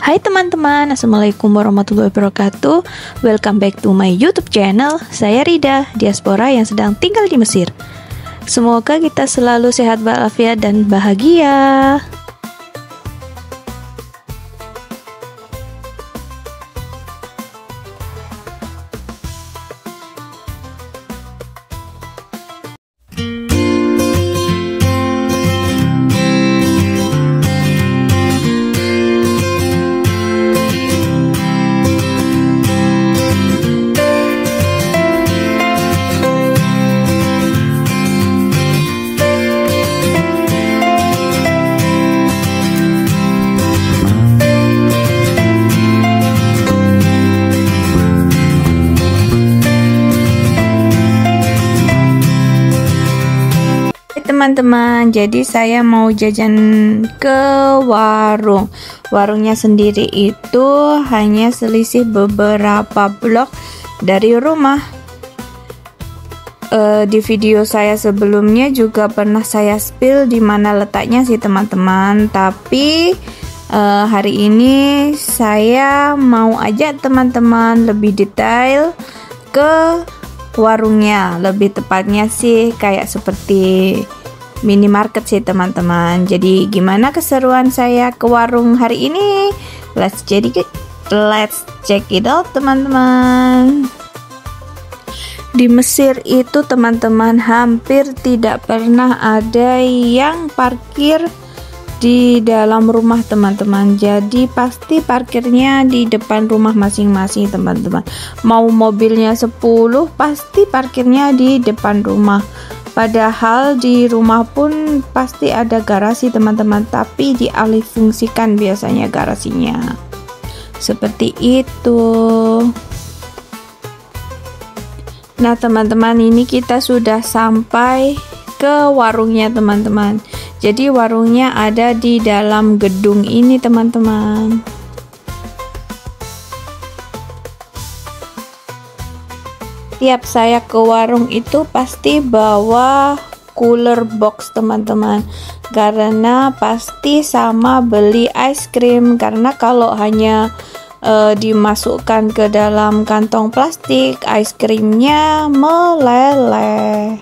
Hai teman-teman, Assalamualaikum warahmatullahi wabarakatuh. Welcome back to my YouTube channel. Saya Rida, diaspora yang sedang tinggal di Mesir. Semoga kita selalu sehat walafiat dan bahagia. Teman-teman, jadi saya mau jajan ke warung. Warungnya sendiri itu hanya selisih beberapa blok dari rumah. Di video saya sebelumnya juga pernah saya spill di mana letaknya sih teman-teman. Tapi hari ini saya mau ajak teman-teman lebih detail ke warungnya. Lebih tepatnya sih kayak seperti minimarket sih teman-teman. Jadi gimana keseruan saya ke warung hari ini? Let's check it out teman-teman. Di Mesir itu teman-teman hampir tidak pernah ada yang parkir di dalam rumah teman-teman. Jadi pasti parkirnya di depan rumah masing-masing teman-teman. Mau mobilnya 10 pasti parkirnya di depan rumah. Padahal di rumah pun pasti ada garasi teman-teman, tapi dialih fungsikan biasanya garasinya. Seperti itu. Nah teman-teman, ini kita sudah sampai ke warungnya teman-teman. Jadi warungnya ada di dalam gedung ini teman-teman. Tiap saya ke warung itu pasti bawa cooler box teman-teman, karena pasti sama beli ice cream. Karena kalau hanya dimasukkan ke dalam kantong plastik, ice creamnya meleleh.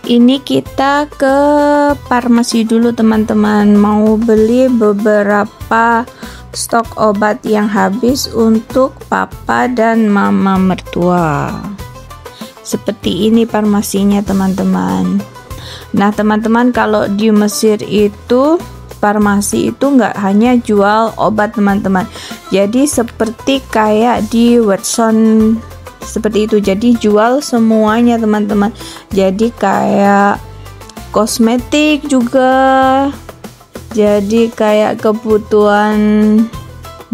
Ini kita ke farmasi dulu teman-teman, mau beli beberapa stok obat yang habis untuk papa dan mama mertua. Seperti ini farmasinya teman-teman. Nah teman-teman, kalau di Mesir itu farmasi itu nggak hanya jual obat teman-teman, jadi seperti kayak di Watson seperti itu, jadi jual semuanya teman-teman. Jadi kayak kosmetik juga, jadi kayak kebutuhan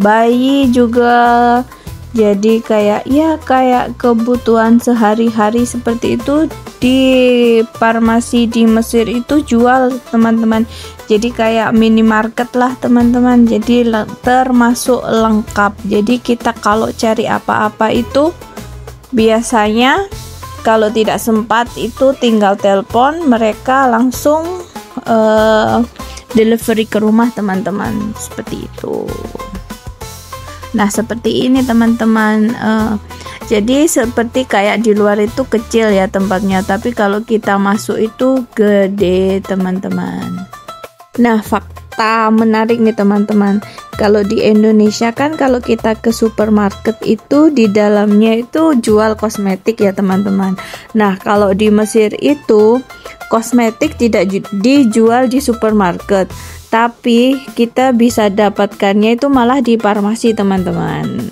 bayi juga, jadi kayak kebutuhan sehari-hari seperti itu. Di farmasi di Mesir itu jual teman-teman, jadi kayak minimarket lah teman-teman, jadi termasuk lengkap. Jadi kita kalau cari apa-apa itu biasanya kalau tidak sempat itu tinggal telepon, mereka langsung delivery ke rumah teman-teman, seperti itu. Nah seperti ini teman-teman, jadi seperti kayak di luar itu kecil ya tempatnya, tapi kalau kita masuk itu gede teman-teman. Nah fakta menarik nih teman-teman, kalau di Indonesia kan kalau kita ke supermarket itu di dalamnya itu jual kosmetik ya teman-teman. Nah kalau di Mesir itu kosmetik tidak dijual di supermarket, tapi kita bisa dapatkannya itu malah di farmasi teman-teman.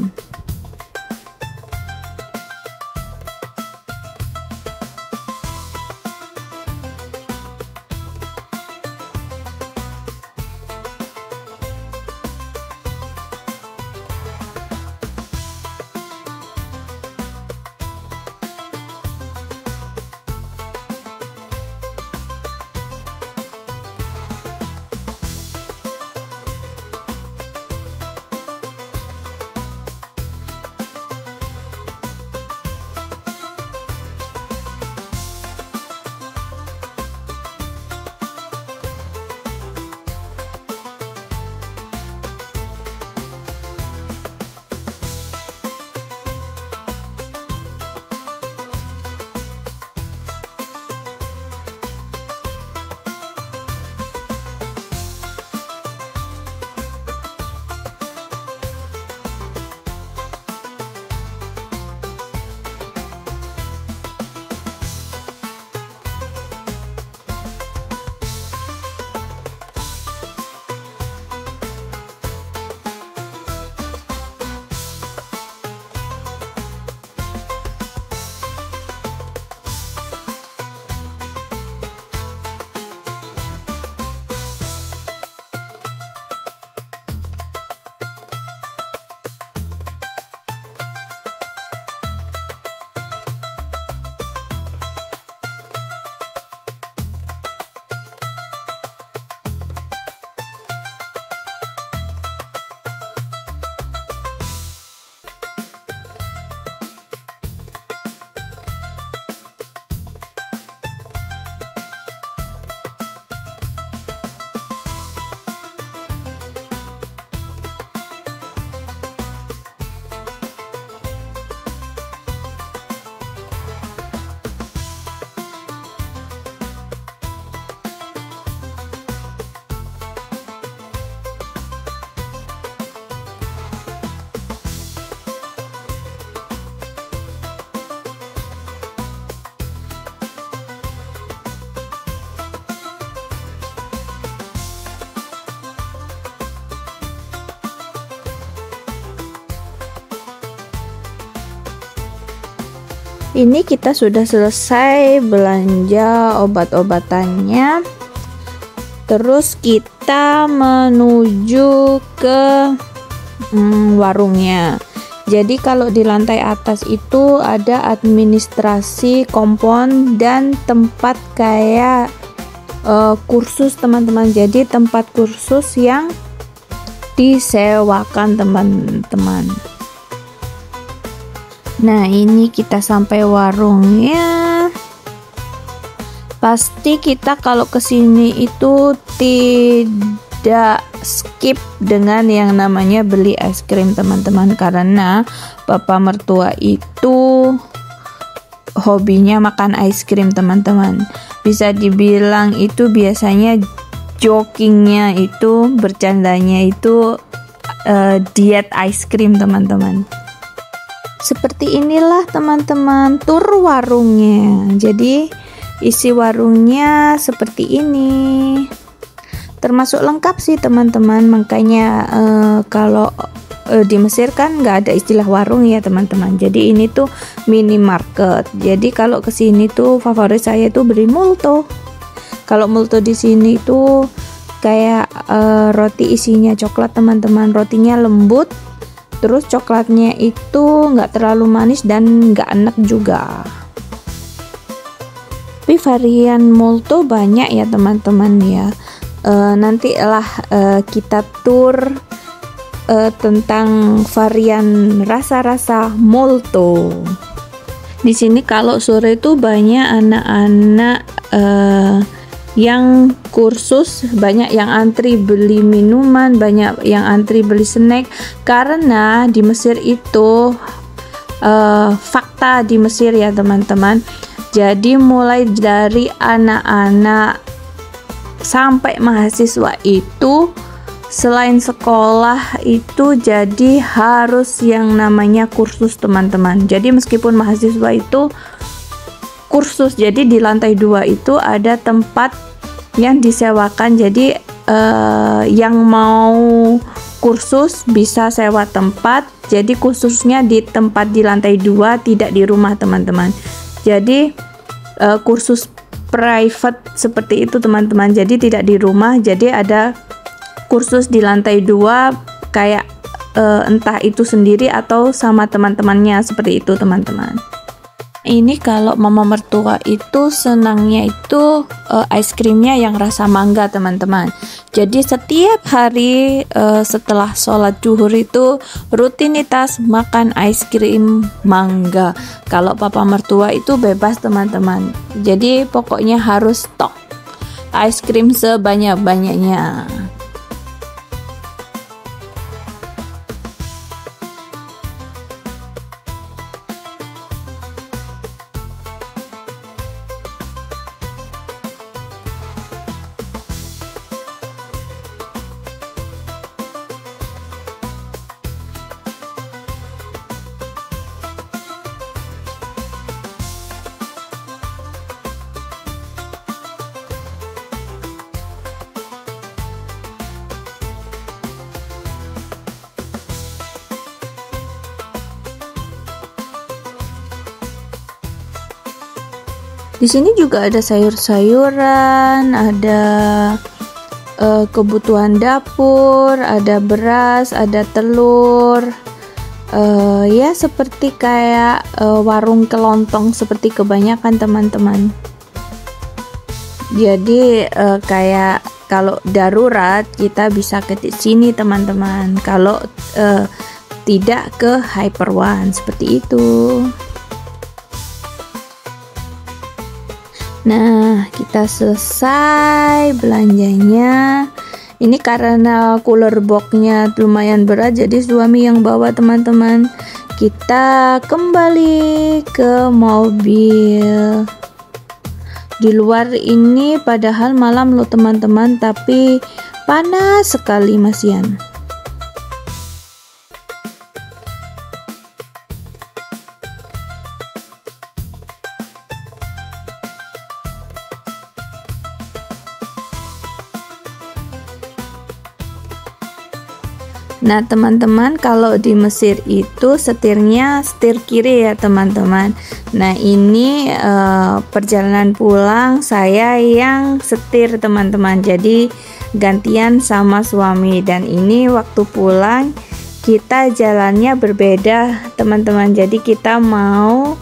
Ini kita sudah selesai belanja obat-obatannya. Terus kita menuju ke warungnya. Jadi kalau di lantai atas itu ada administrasi kompon dan tempat kayak kursus teman-teman. Jadi tempat kursus yang disewakan teman-teman. Nah, ini kita sampai warungnya. Pasti kita kalau kesini itu tidak skip dengan yang namanya beli es krim teman-teman, karena bapak mertua itu hobinya makan es krim teman-teman. Bisa dibilang itu biasanya jokingnya itu, bercandanya itu diet es krim teman-teman. Seperti inilah teman-teman tur warungnya. Jadi isi warungnya seperti ini, termasuk lengkap sih teman-teman. Makanya kalau di Mesir kan nggak ada istilah warung ya teman-teman. Jadi ini tuh minimarket. Jadi kalau kesini tuh favorit saya tuh beli multo. Kalau multo di sini tuh kayak roti isinya coklat teman-teman. Rotinya lembut, terus coklatnya itu nggak terlalu manis dan nggak enak juga. Tapi varian multo banyak ya teman-teman ya. Nantilah kita tur tentang varian rasa-rasa multo. Di sini kalau sore itu banyak anak-anak yang kursus, banyak yang antri beli minuman, banyak yang antri beli snack, karena di Mesir itu fakta di Mesir ya teman-teman. Jadi mulai dari anak-anak sampai mahasiswa itu selain sekolah itu jadi harus yang namanya kursus teman-teman. Jadi meskipun mahasiswa itu kursus, jadi di lantai 2 itu ada tempat yang disewakan. Jadi yang mau kursus bisa sewa tempat. Jadi khususnya di tempat di lantai 2, tidak di rumah teman-teman. Jadi kursus private seperti itu teman-teman. Jadi tidak di rumah. Jadi ada kursus di lantai 2 kayak entah itu sendiri atau sama teman-temannya, seperti itu teman-teman. Ini kalau mama mertua itu senangnya itu es krimnya yang rasa mangga teman-teman. Jadi setiap hari setelah sholat zuhur itu rutinitas makan es krim mangga. Kalau papa mertua itu bebas teman-teman. Jadi pokoknya harus stok es krim sebanyak-banyaknya. Di sini juga ada sayur-sayuran, ada kebutuhan dapur, ada beras, ada telur. Ya seperti kayak warung kelontong seperti kebanyakan teman-teman. Jadi kayak kalau darurat kita bisa ke sini teman-teman. Kalau tidak ke Hyper One seperti itu. Nah, kita selesai belanjanya. Ini karena cooler boxnya lumayan berat, jadi suami yang bawa teman-teman. Kita kembali ke mobil. Di luar ini padahal malam loh teman-teman, tapi panas sekali masian. Nah teman-teman, kalau di Mesir itu setirnya setir kiri ya teman-teman. Nah, ini perjalanan pulang saya yang setir teman-teman, jadi gantian sama suami. Dan ini waktu pulang kita jalannya berbeda teman-teman, jadi kita mau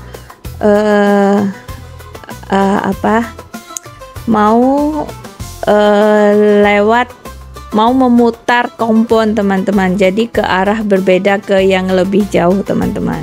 mau memutar kompon teman-teman, jadi ke arah berbeda, ke yang lebih jauh teman-teman.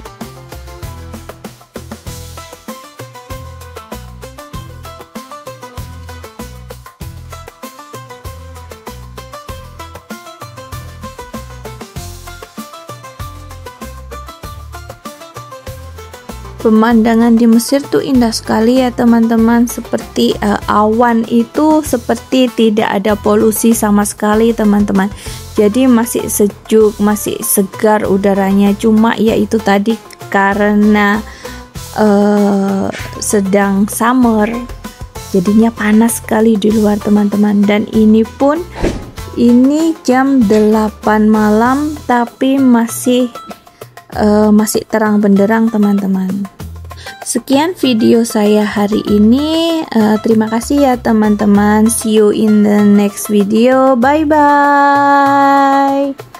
Pemandangan di Mesir tuh indah sekali ya teman-teman, seperti awan itu seperti tidak ada polusi sama sekali teman-teman, jadi masih sejuk, masih segar udaranya. Cuma ya itu tadi, karena sedang summer jadinya panas sekali di luar teman-teman. Dan ini jam 8 malam tapi masih terang benderang teman-teman. Sekian video saya hari ini. Terima kasih ya teman-teman. See you in the next video. Bye bye.